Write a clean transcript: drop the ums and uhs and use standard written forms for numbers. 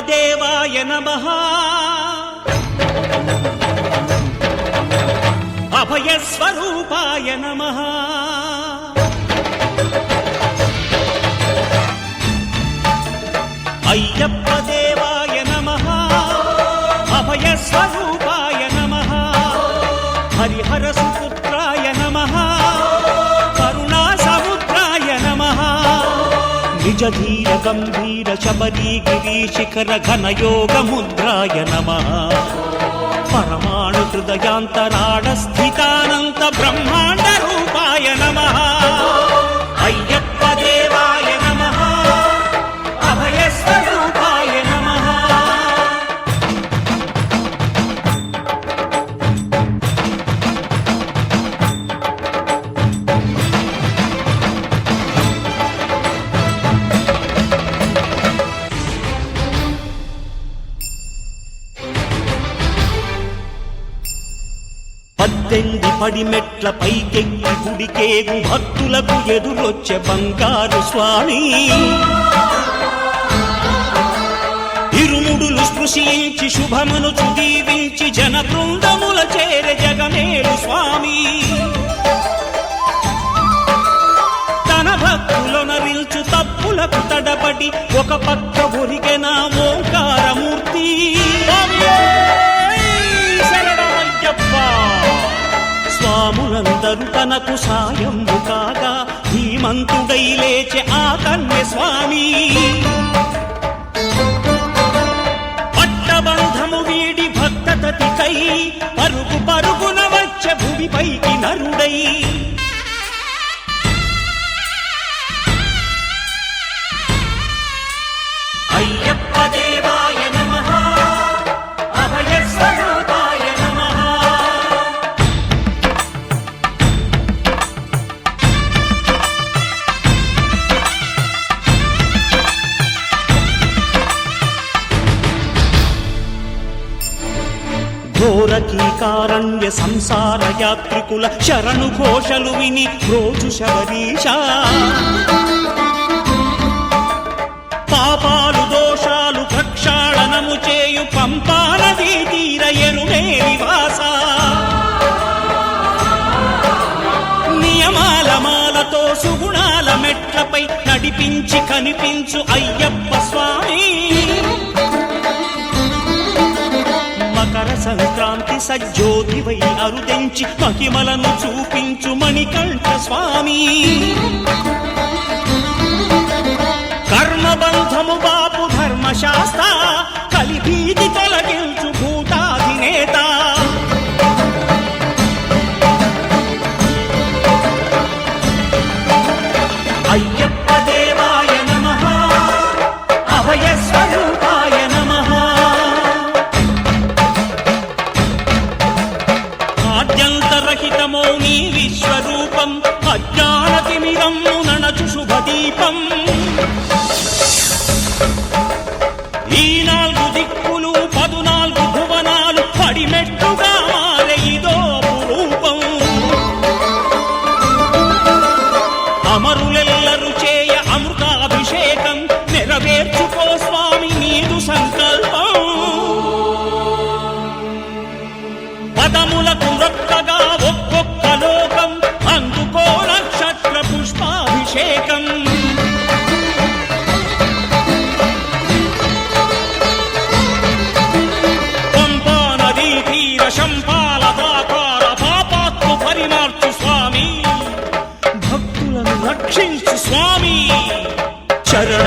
దేవాయ నమః అభయస్వరూపాయ నమః అయ్యప్ప దేవాయ నమః అభయస్వరూపాయ నమః హరిహర సుపుత్రాయ నమః కరుణా సముద్రాయ నమః నిజ ధీర గంభీర శబరీ గిరీశిఖర ఘనయోగ ముద్రాయ నమః పరమాణు హృదయాంతరాళ స్థితానంత బ్రహ్మాండ రూపాయ నమః అయ్యప్ప దేవాయ నమః అభయస్వరూపాయ నమః పద్దెంది పడిమెట్ల పైకెక్కి గుడికేగు భక్తులకు ఎదురొచ్చే బంగారు స్వామి ఇరుముడులు స్పృశించి శుభమును దీవించి జన బృందముల చేర జగమేలు స్వామి తన భక్తులొనరిల్చు తప్పులకు తడబడి ఒక పక్క ఒరిగెన ఓంకారమూర్తి స్వాములందరూ తనకు సాయము కాగా ధీమంతుడై లేచె ఆ కన్య స్వామి పట్టబంధము వీడి భక్తతతికై పరుగు పరుగున వచ్చె భూమిపైకి నరుడై అయ్యప్ప దేవాయ నమః అభయస్వరూపాయ నమః ఘోరకీకారణ్య సంసార యాత్రికుల శరణు ఘోషలు విని రోజు శబరీష పాపాలు దోషాలు ప్రక్షాళనము చేయు పంపా నదీ తీర ఎరుమే నివాస నియమాల మాలతో సుగుణాల మెట్లపై నడిపించి కనిపించు అయ్యప్ప స్వామి మకర సంక్రాంతి సజ్జోతివై అరుదెంచి మహిమలను చూపించు మణికంఠ స్వామి కర్మబంధము బాపు ధర్మశాస్త్ర కలిభీతి తొలగించు భూతాధినేత అయ్యప్ప దేవాయ నమః అభయస్వరూపాయ నమః ఆద్యంతరహితమో నీ విశ్వరూపం అజ్ఞానతిమిరం నణచు శుభదీపం ఈ 4 దిక్కులు 14 భువనాలు పడిమెట్టుగా మారే ఇదో రూపం అమరులెల్లరు చేయ అమృతాభిషేకం నెరవేర్చుకో స్వామి నీదు సంకల్పం పదములకు రొక్కగా ఒక్కొక్క లోకం అందుకో నక్షత్ర పుష్పాభిషేకం శంపాలదాకార పాపాత్ము పరిమార్చు స్వామి భక్తులను రక్షించు స్వామి చరణ